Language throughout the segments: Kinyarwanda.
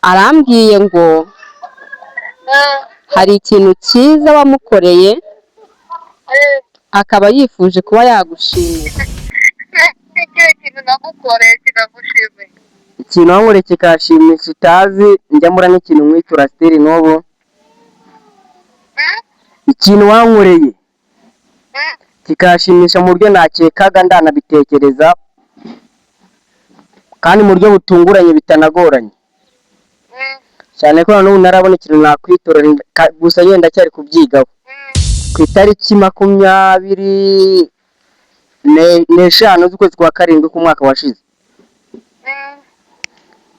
arambwiye ngo hari ikintu cyiza wamukoreye akaba yifuje kuba yagushimira. ikintu wankoreye kikashimisha utazi njya mbura n'ikintu nkwitura sitiri n'ubu. ikintu wankoreye kikashimisha mu buryo nakekaga ndanabitekereza kandi mu buryo butunguranye bitanagoranye cyane ko n'ubu narabona ikintu nakwitura gusa yenda cyari kubyigaho. ku itariki 25 z'ukwezi kwa karindwi k'umwaka washize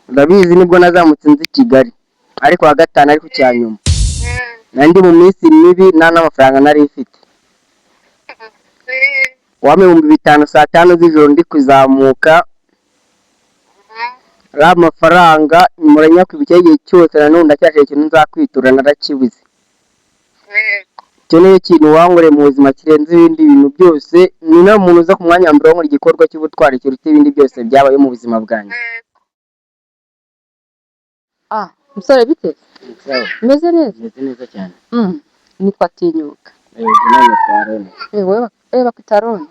ndabizi nibwo nazamutse nzi Kigali ariko wa gatanu ariko cyanyuma nandi mu minsi mibi n'amafaranga nari mfite wame 5,000 saa 5 z'ijoro ndi kuzamuka amafaranga muranya kwibikeye cyose nanone ndacyashye ikintu nzakwitura narakibuze. cyo niyo kintu wankoreye mu buzima kirenze ibindi bintu byose. ni na muntu uza ku mwanya mbere wo igikorwa cy'ubutwari kiruta ibindi byose byabaye mu buzima bwanjye. Musore bite? Meze neza cyane. Nitwa Tinyuka. Bakwita Aroni?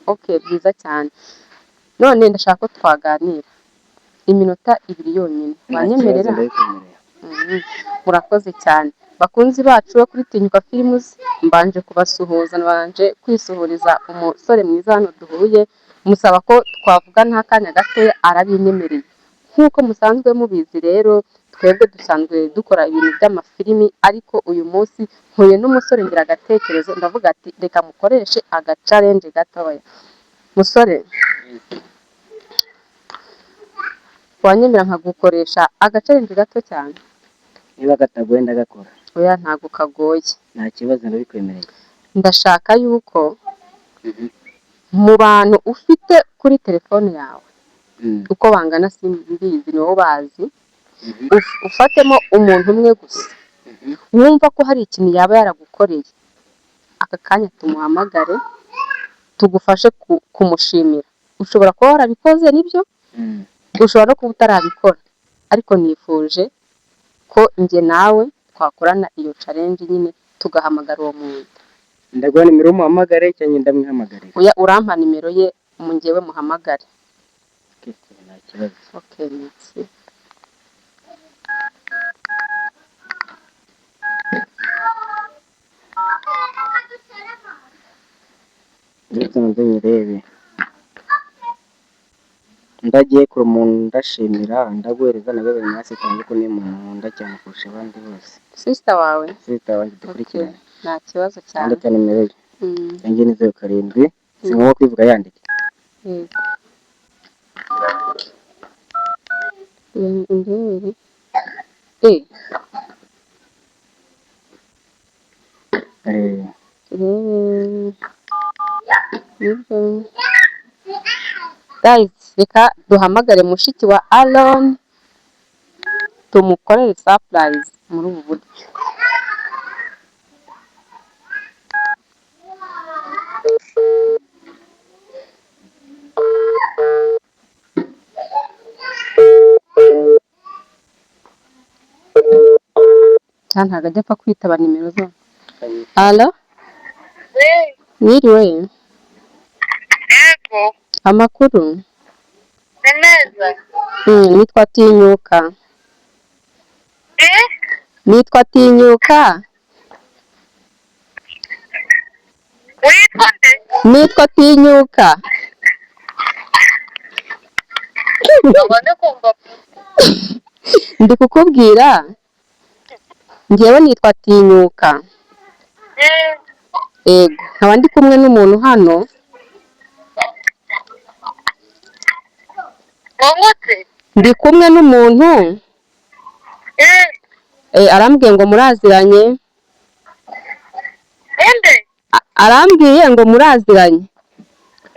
Okay, byiza cyane. None ndashaka ko twaganira iminota 2 yonyine. Wanyemerera? Murakoze cyane. Bakunzi bacu bo kuri Tinyuka Films, mbanje kubasuhuza, nabanje kwisuhuriza umusore mwiza hano duhuye, musaba ko twavuga nta kanya gato arabinyemereye. Nkuko musanzwe mubizi rero, twebwe dusanzwe dukora ibintu by'amafilimi, ariko uyu munsi nkuye n'umusore ngira agatekerezo, ndavuga ati reka mukoreshe challenge gatoya. Musore, wanyemera nkagukoresha challenge gato cyane? Niba gatagoye ndagakora. Oya, ntago kagoye. Nta kibazo ndabikwemereye. Ndashaka yuko mu bantu ufite kuri telefone yawe uko bangana simbizi ni wowe bazi, ufatemo umuntu umwe gusa wumva ko hari ikintu yaba yaragukoreye, aka kanya tumuhamagare tugufashe kumushimira. Ushobora kuba warabikoze nibyo, ushobora no kuba utarabikora, ariko nifuje ko nge nawe twakorana iyo challenge nyine tugahamagara uwo muntu. Ndaguha nimero muhamagare cyangwa ndamwihamagarira? Oya, urampa nimero ye mu ngewe muhamagare. Nta kibazo. Okay, merci. Ndetse ndagiye ku muntu ndashimira, ndaguhereza na gabe mwase cyane ko ni muntu ndacyane kurusha abandi bose. Sister wawe? Sister wanjye dukurikirana. Nta kibazo cyane. Ndetse nimero ye. Yanjye ni 07 singombwa kwivuga yandike. Indebe. Guys, reka duhamagare mushiki wa Aaron tumukorere surprise muri ubu buryo. Cyane hagajya apfa kwitaba nimero zo. Alo? Niriwe? Yego. Amakuru? Neza. Nitwa Tinyuka. Nitwa Tinyuka. Witwa nde? Nitwa Tinyuka. Ndabona kumva. Ndi kukubwira. Ngewe nitwa Tinyuka. Ego, nkaba ndi kumwe n'umuntu hano. Ndi kumwe n'umuntu. Arambwiye ngo muraziranye. Inde? Arambwiye ngo muraziranye.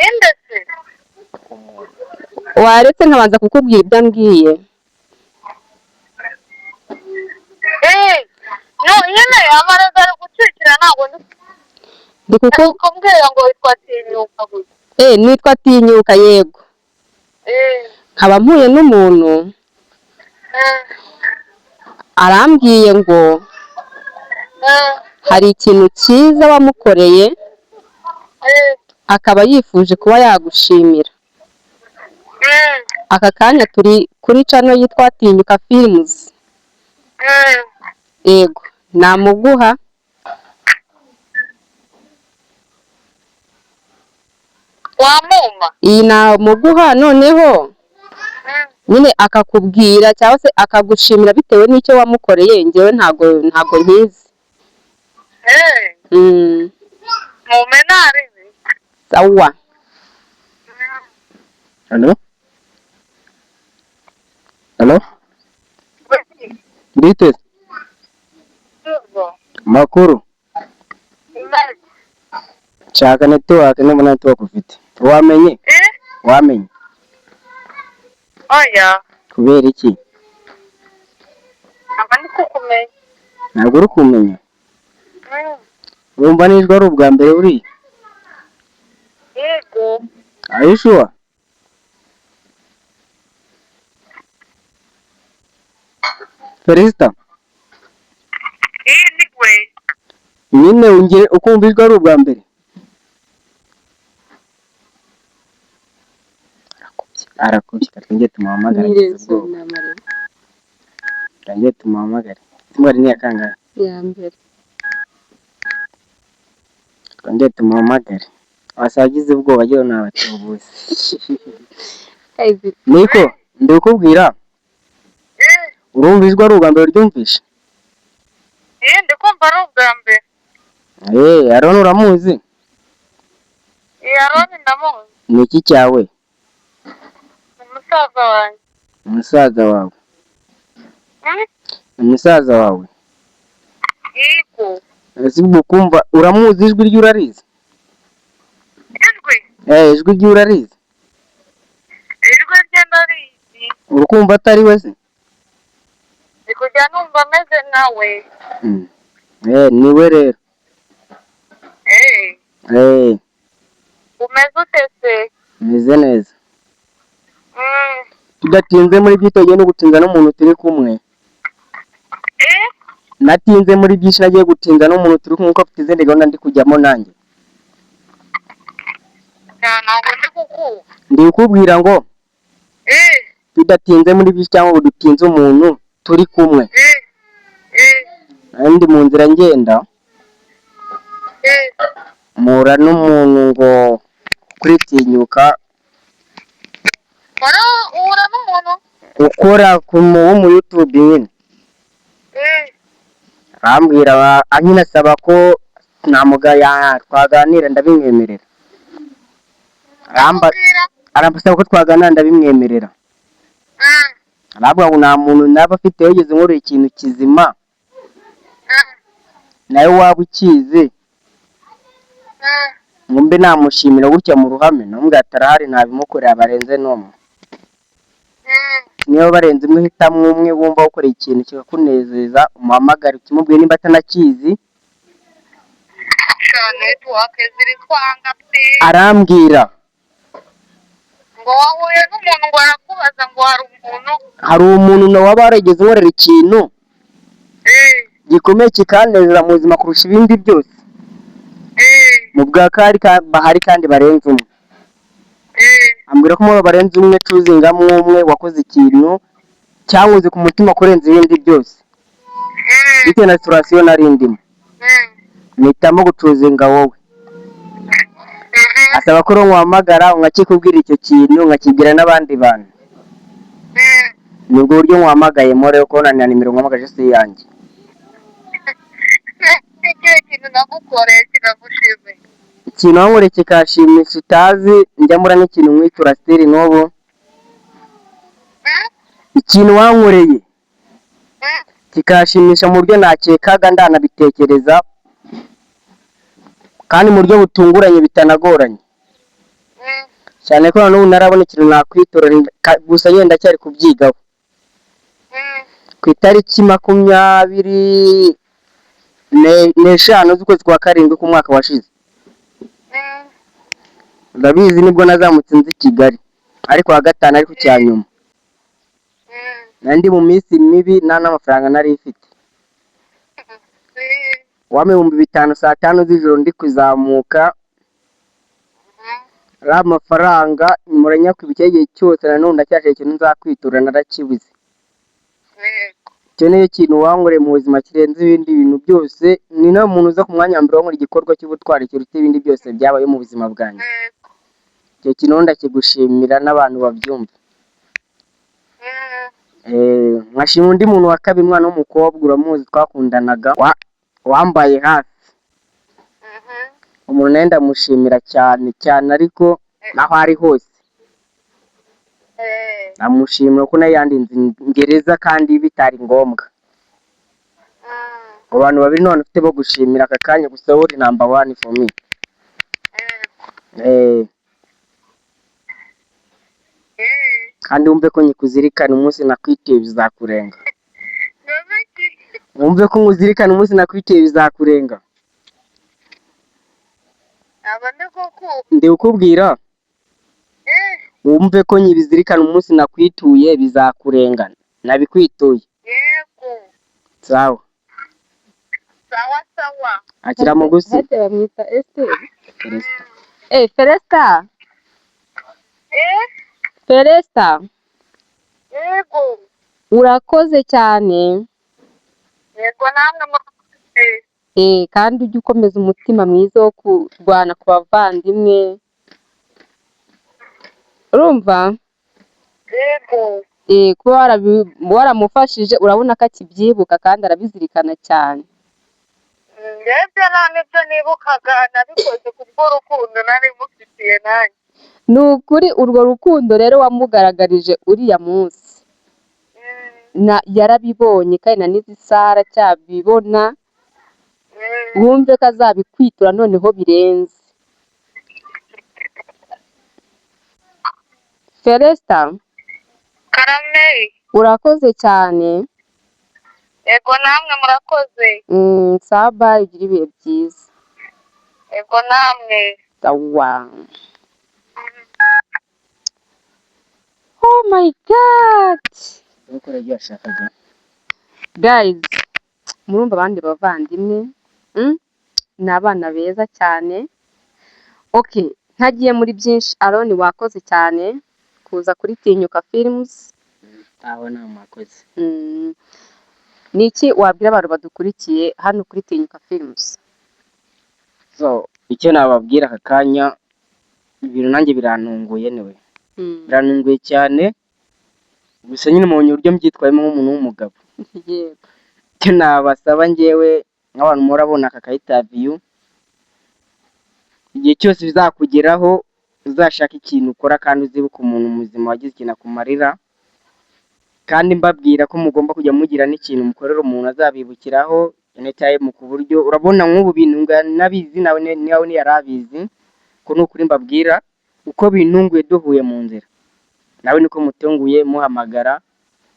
Inde se? Waretse nkabanza kukubwira ibyo ambwiye. No, nyine amaraga gucikira ntabwo ndi kumbwira ngo witwa Tinyuka gusa. Nitwa Tinyuka, yego. Nkaba mpuye n'umuntu arambwiye ngo hari ikintu cyiza wamukoreye akaba yifuje kuba yagushimira. Aka kanya turi kuri channel yitwa Tinyuka Films. Yego, namuguha wamuma iyi namuguha noneho nyine akakubwira cyangwa se akagushimira bitewe n'icyo wamukoreye. Njyewe ntago nkizi. mumenari Sawa. Halo? Bite? Makuru? Nshaka network nubona network ufite. Wamenye? Wamenye? oya Kubera iki? abandi kukumenya Ntabwo uri kumenya. Urumva nijwe ari ubwa mbere uri? yego Are you sure? Felista, ndigwe nyine ungire ukumva ijwi ari ubwa mbere. Arakubye twongeye tumuhamagara. Twongeye tumuhamagara. Simwari ni yakangaye. Ya mbere. Twongeye tumuhamagare. Wasagize ubwoba agiye n'abatubuzi. Niko ndikubwira. Urumva ijwi ari ubwa mbere uryumvishe? ndikumva ari ubwa mbere. Aroni uramuzi? Aroni ndamuzi. Ni iki cyawe? Umusaza wanjye. Umusaza wawe? Umusaza wawe? Yego. Ese ukumva uramuzi ijwi rye urarizi? Ijwi? Ijwi rye urarizi? Ijwi rye ndarizi. Urukumva atari we se? Ndi kujya numva ameze nawe. Niwe rero. Umeze ute se? Meze neza. Tudatinze muri byitoye no gutinza n'umuntu turi kumwe. Natinze muri byinshi nagiye gutinza n'umuntu turi kumwe ko afite izindi gahunda ndi kujyamo nanjye. Ntabwo ndi kukumva. Ndi kukubwira ngo tudatinze muri byinshi cyangwa ngo dutinze umuntu turi kumwe. Ndi mu nzira ngenda mpura n'umuntu ngo kuri Tinyuka uhura n'umuntu ukora wo mu YouTube nyine. Arambwira anyine asaba ko namugaya twaganira ndabimwemerera. Arambasaba ko twaganira ndabimwemerera. Arabwa ngo nta muntu naba afite yigeze nkora ikintu kizima nawe waba ukizi ngombe namushimira gutya mu ruhame nambwe atarahari nabimukorera barenze n'umwe. Niyo barenze umwe hitamwe umwe wumva ukora ikintu kikakunezeza umuhamagara ukimubwiye nimba atanakizi. Arambwira ngo wahuye n'umuntu ngo arakubaza ngo hari umuntu nawe waba warigeze nkorera ikintu gikomeye kikanezeza mu buzima kurusha ibindi byose mu bwa kari bahari kandi barenze umwe. Ambwira ko mu barenze umwe tuzingamwe umwe wakoze ikintu cyanguze ku mutima kurenza ibindi byose bitewe na situation nari ndimo. Nitamo gucuzinga wowe. Asaba ko nkwamagara nkakikubwira icyo kintu nkakibwira n'abandi bantu. Nubwo buryo nkwamagaye more ko nani nimero nkwamagaje se yanjye. Ikintu wankoreye kikashimisha utazi njyamura n'ikintu mwitura stili n'ubu. Ikintu wankoreye kikashimisha mu buryo nakekaga ndanabitekereza kandi mu buryo butunguranye bitanagoranye cyane ko n'ubu narabona ikintu nakwitura gusa yenda cyari kubyigaho. Ku itariki 25 z'ukwezi kwa karindwi ku mwaka washize ndabizi nibwo nazamutse nzi Kigali ariko wa gatanu ariko cyanyuma nandi mu minsi mibi nta n'amafaranga nari mfite. Wampa 5,000 saa 5 z'ijoro ndi kuzamuka, ari amafaranga muranya kwibukira igihe cyose nanone ndacyashaka ikintu nzakwitura narakibuze. Icyo niyo kintu wankoreye mu buzima kirenze ibindi bintu byose, ni nawe muntu uza ku mwanya wa mbere wankora igikorwa cy'ubutwari kiruta ibindi byose byabaye mu buzima bwanjye. Icyo kintu ndakigushimira n'abantu babyumva. Nkashima undi muntu wa kabiri, umwana w'umukobwa uramuzi twakundanaga wambaye hafi. Umuntu nawe ndamushimira cyane cyane, ariko naho ari hose ndamushimira ko nayo yandinze gereza kandi bitari ngombwa. Abantu babiri none ufite bo gushimira aka kanya, gusa uri number 1 for me. Kandi wumve ko nyikuzirikana umunsi nakwitiye bizakurenga. Wumve ko nkuzirikana umunsi nakwitiye bizakurenga. Ndi ukubwira wumve ko nyibizirikana umunsi nakwituye bizakurengana. Nabikwituye. Yego. Sawa. Sawa. Akira mugusi. Hate bamwita Esther. Felesta. Felesta. Yego. Urakoze cyane. Yego namwe murakoze. Kandi ujye ukomeza umutima mwiza wo kurwana ku bavandimwe. Urumva? Yego. Kuba waramufashije urabona ko akibyibuka kandi arabizirikana cyane. Ndebye nibyo nibukaga nabikoze kubw'urukundo nari mufitiye nanjye. Ni ukuri urwo rukundo rero wamugaragarije uriya munsi. Yarabibonye kandi na n'izi Sara cyabibona. Wumve ko azabikwitura noneho birenze. Felesta. Karame. Urakoze cyane. Yego namwe murakoze. Saba ugira ibihe byiza. Yego namwe. Sawa. Oh my God. Guys, murumva abandi bavandimwe. Ni abana beza cyane. Okay, ntagiye muri byinshi. Aroni wakoze cyane kuza kuri Tinyuka Films. Aho na makoze. Niki wabwira abantu badukurikiye hano kuri Tinyuka Films? So, icyo nababwira aka kanya, ibintu nanjye birantunguye newe. Birantunguye cyane. Gusa nyine mu buryo mbyitwayemo nk'umuntu w'umugabo. Yego. Icyo nabasaba njyewe nk'abantu murabona aka ka-interview, igihe cyose bizakugeraho uzashaka ikintu ukora kandi uzibuka umuntu muzima wagize ikintu akumarira, kandi mbabwira ko mugomba kujya mugira n'ikintu mukorera umuntu azabibukiraho anytime, ku buryo urabona nk'ubu bintu nabizi nawe yarabizi ko n'ukuri mbabwira uko bintunguye duhuye mu nzira, nawe niko mutunguye muhamagara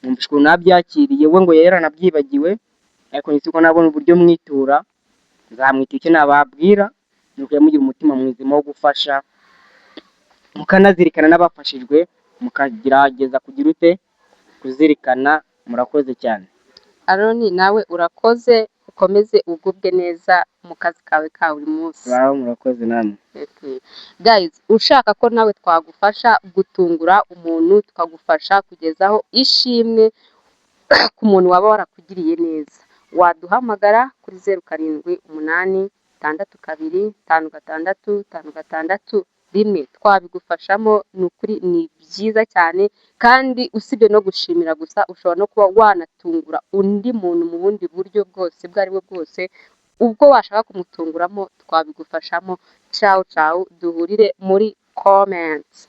mwumvise ukuntu nabyakiriye, we ngo yaranabyibagiwe, ariko niko nabona uburyo mwitura, nzamwita. Icyo nababwira ni uko mugira umutima mwizima wo gufasha, mukanazirikana n'abafashijwe, mukagerageza kugira ute kuzirikana. Murakoze cyane. Aroni nawe urakoze, ukomeze ugubwe neza mu kazi kawe ka buri munsi. Murakoze namwe. Guys, ushaka ko nawe twagufasha gutungura umuntu, tukagufasha kugezaho ishimwe ku muntu waba warakugiriye neza, waduhamagara kuri 0786256561. Twabigufashamo. Ni ukuri ni byiza cyane, kandi usibye no gushimira gusa ushobora no kuba wanatungura undi muntu mu bundi buryo bwose bwo ari bwo bwose. Ubwo washaka kumutunguramo twabigufashamo. Ciao, duhurire muri comments.